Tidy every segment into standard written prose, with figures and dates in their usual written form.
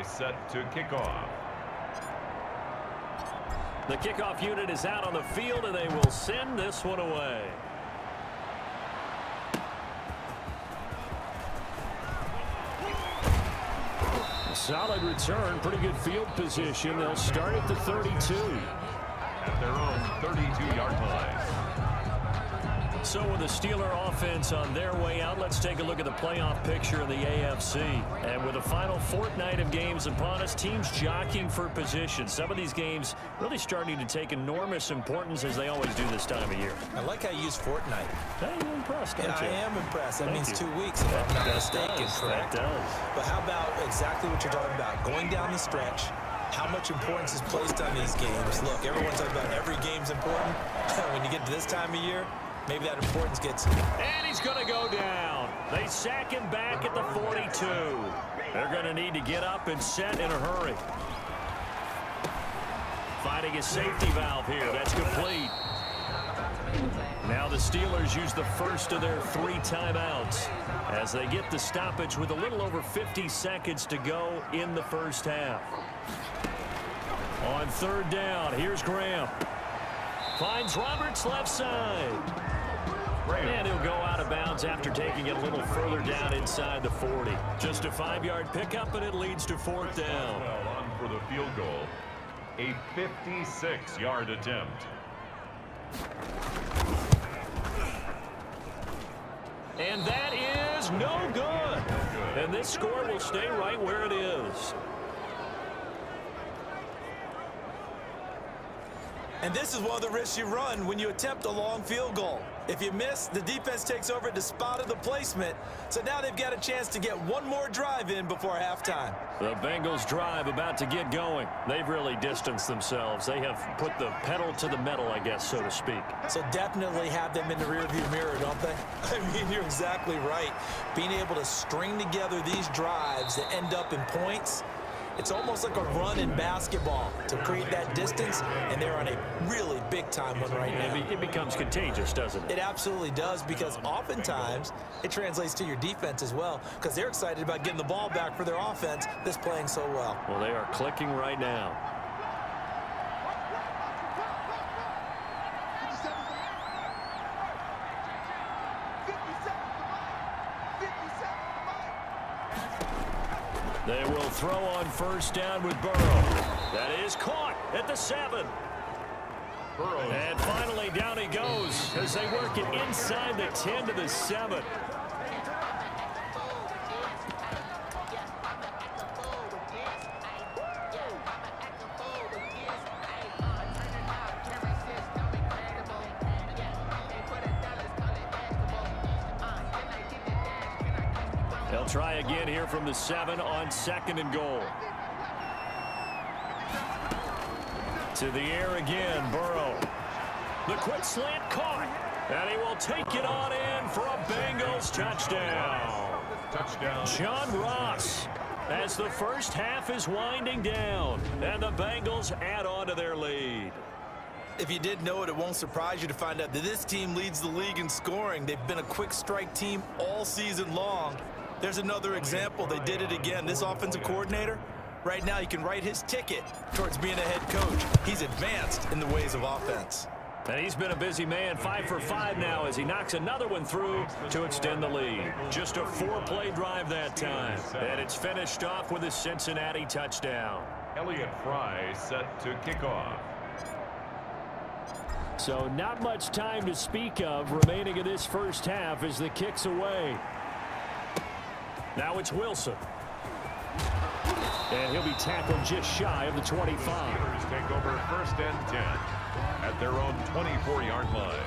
set to kick off. The kickoff unit is out on the field, and they will send this one away. Solid return, pretty good field position. They'll start at the 32. At their own 32-yard line. So with the Steeler offense on their way out, let's take a look at the playoff picture in the AFC. And with the final fortnight of games upon us, teams jockeying for position. Some of these games really starting to take enormous importance as they always do this time of year. I like how you use fortnight. Hey, you're impressed, don't you? I am impressed. That means 2 weeks, if I'm not mistaken, correct? That does. But how about exactly what you're talking about? Going down the stretch, how much importance is placed on these games. Look, everyone's talking about every game's important. When you get to this time of year, maybe that importance gets... And he's going to go down. They sack him back at the 42. They're going to need to get up and set in a hurry. Finding a safety valve here. That's complete. Now the Steelers use the first of their 3 timeouts as they get the stoppage with a little over 50 seconds to go in the first half. On 3rd down, here's Graham. Finds Roberts left side. And he'll go out of bounds after taking it a little further down inside the 40. Just a 5-yard pickup, and it leads to 4th down. On for the field goal. A 56-yard attempt. And that is no good. And this score will stay right where it is. And this is one of the risks you run when you attempt a long field goal. If you miss, the defense takes over at the spot of the placement. So now they've got a chance to get one more drive in before halftime. The Bengals drive about to get going. They've really distanced themselves. They have put the pedal to the metal, I guess, so to speak. So definitely have them in the rearview mirror, don't they? I mean, you're exactly right. Being able to string together these drives that end up in points, it's almost like a run in basketball to create that distance, and they're on a really big-time one right now. It becomes contagious, doesn't it? It absolutely does, because oftentimes it translates to your defense as well, because they're excited about getting the ball back for their offense that's playing so well. Well, they are clicking right now. They will throw on 1st down with Burrow. That is caught at the 7. Burrow. And finally down he goes as they work it inside the 10 to the 7. They'll try again here from the 7 on 2nd and goal. To the air again, Burrow. The quick slant caught. And he will take it on in for a Bengals touchdown. Touchdown. John Ross, as the first half is winding down, and the Bengals add on to their lead. If you didn't know it, it won't surprise you to find out that this team leads the league in scoring. They've been a quick strike team all season long. There's another example. They did it again. This offensive coordinator, right now you can write his ticket towards being a head coach. He's advanced in the ways of offense. And he's been a busy man, 5 for 5 now as he knocks another one through to extend the lead. Just a 4-play drive that time. And it's finished off with a Cincinnati touchdown. Elliott Fry set to kick off. So not much time to speak of remaining in this first half as the kick's away. Now it's Wilson. And he'll be tackled just shy of the 25. Steelers take over 1st and 10 at their own 24-yard line.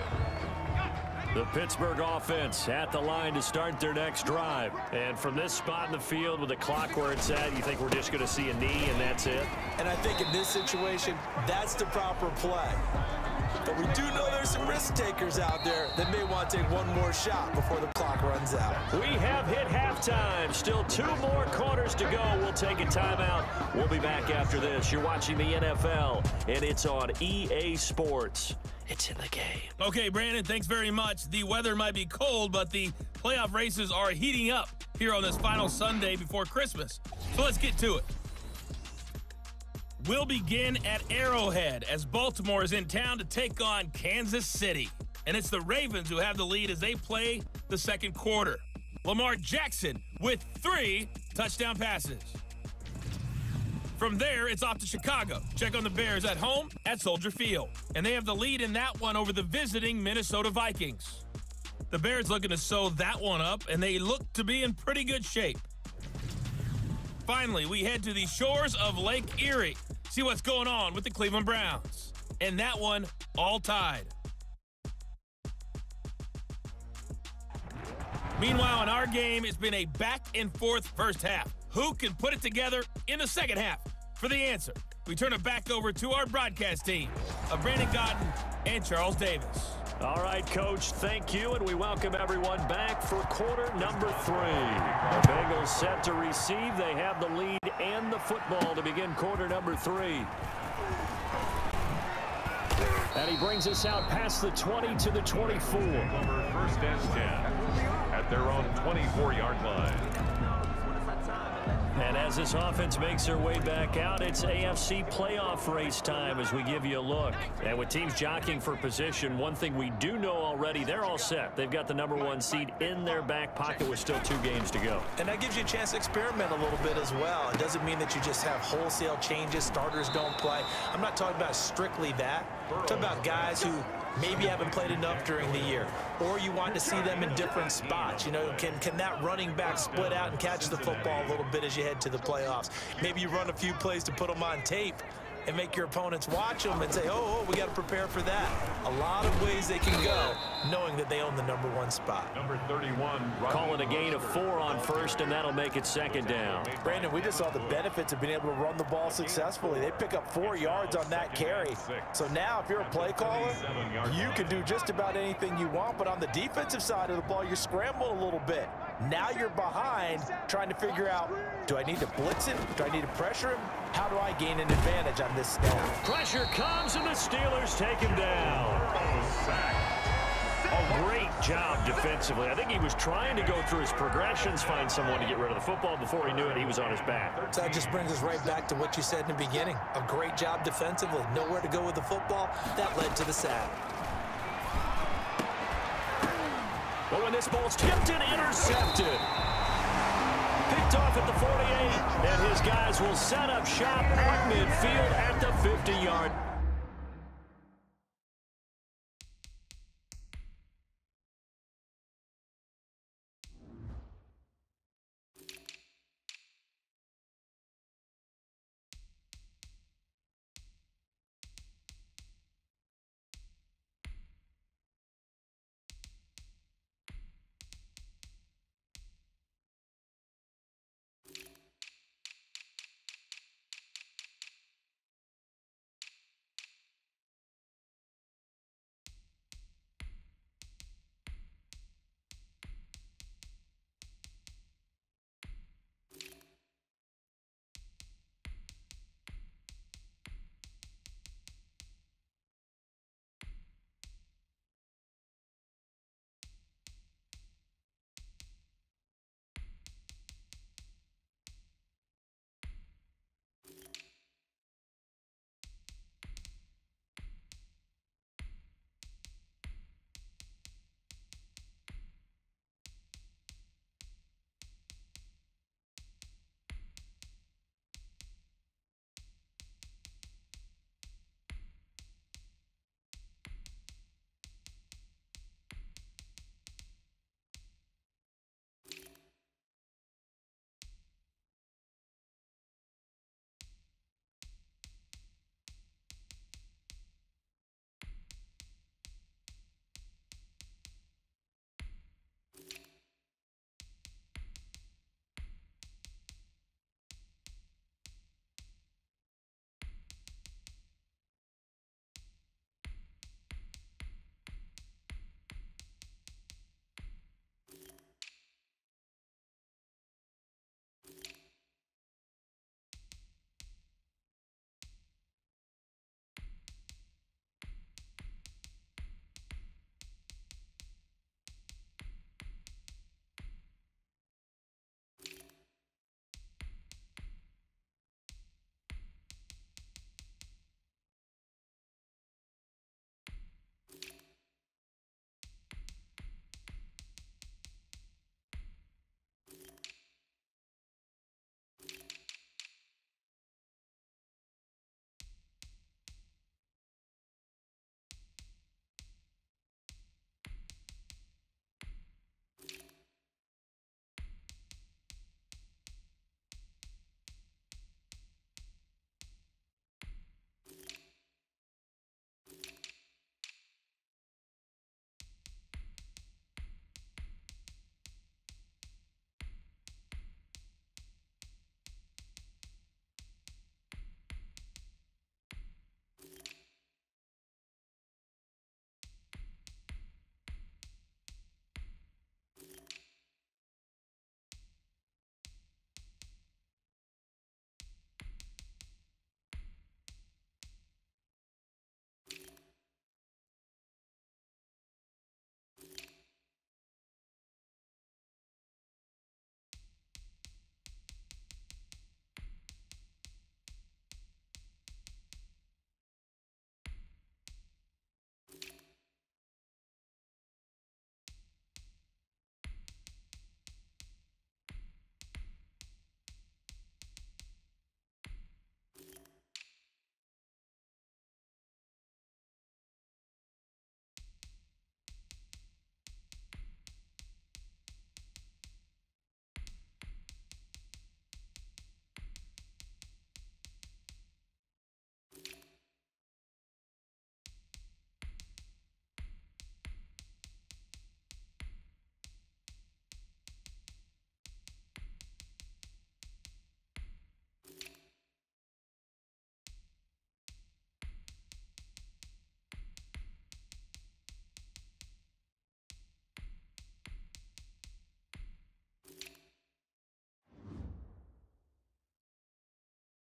The Pittsburgh offense at the line to start their next drive. And from this spot in the field with the clock where it's at, you think we're just going to see a knee and that's it? And I think in this situation, that's the proper play. But we do know there's some risk takers out there that may want to take one more shot before the clock runs out. We have hit halftime. Still 2 more quarters to go. We'll take a timeout. We'll be back after this. You're watching the NFL, and it's on EA Sports. It's in the game. Okay, Brandon, thanks very much. The weather might be cold, but the playoff races are heating up here on this final Sunday before Christmas. So let's get to it. We'll begin at Arrowhead as Baltimore is in town to take on Kansas City. And it's the Ravens who have the lead as they play the second quarter. Lamar Jackson with 3 touchdown passes. From there, it's off to Chicago. Check on the Bears at home at Soldier Field. And they have the lead in that one over the visiting Minnesota Vikings. The Bears looking to sew that one up, and they look to be in pretty good shape. Finally, we head to the shores of Lake Erie. See what's going on with the Cleveland Browns. And that one all tied. Meanwhile, in our game, it's been a back-and-forth first half. Who can put it together in the second half? For the answer, we turn it back over to our broadcast team of Brandon Godden and Charles Davis. All right, Coach, thank you, and we welcome everyone back for quarter number 3. The Bengals set to receive. They have the lead and the football to begin quarter number 3. And he brings us out past the 20 to the 24. Over first and 10 at their own 24-yard line. And as this offense makes their way back out, it's AFC playoff race time as we give you a look. And with teams jockeying for position, one thing we do know already, they're all set. They've got the #1 seed in their back pocket with still 2 games to go. And that gives you a chance to experiment a little bit as well. It doesn't mean that you just have wholesale changes, starters don't play. I'm not talking about strictly that. I'm talking about guys who maybe haven't played enough during the year, or you want to see them in different spots. You know, can that running back split out and catch the football a little bit as you head to the playoffs? Maybe you run a few plays to put them on tape and make your opponents watch them and say, oh, we got to prepare for that. A lot of ways they can go, knowing that they own the #1 spot. Number 31. Calling a gain of 4 on first, and that'll make it second down. Brandon, we just saw the benefits of being able to run the ball successfully. They pick up 4 yards on that carry. So now if you're a play caller, you can do just about anything you want, but on the defensive side of the ball, you're scrambling a little bit. Now you're behind trying to figure out, do I need to blitz him? Do I need to pressure him? How do I gain an advantage on this snap? Pressure comes, and the Steelers take him down. A great job defensively. I think he was trying to go through his progressions, find someone to get rid of the football. Before he knew it, he was on his back. So that just brings us right back to what you said in the beginning. A great job defensively. Nowhere to go with the football. That led to the sack. But when this ball's tipped and intercepted. Picked off at the 48, and his guys will set up shop at midfield at the 50-yard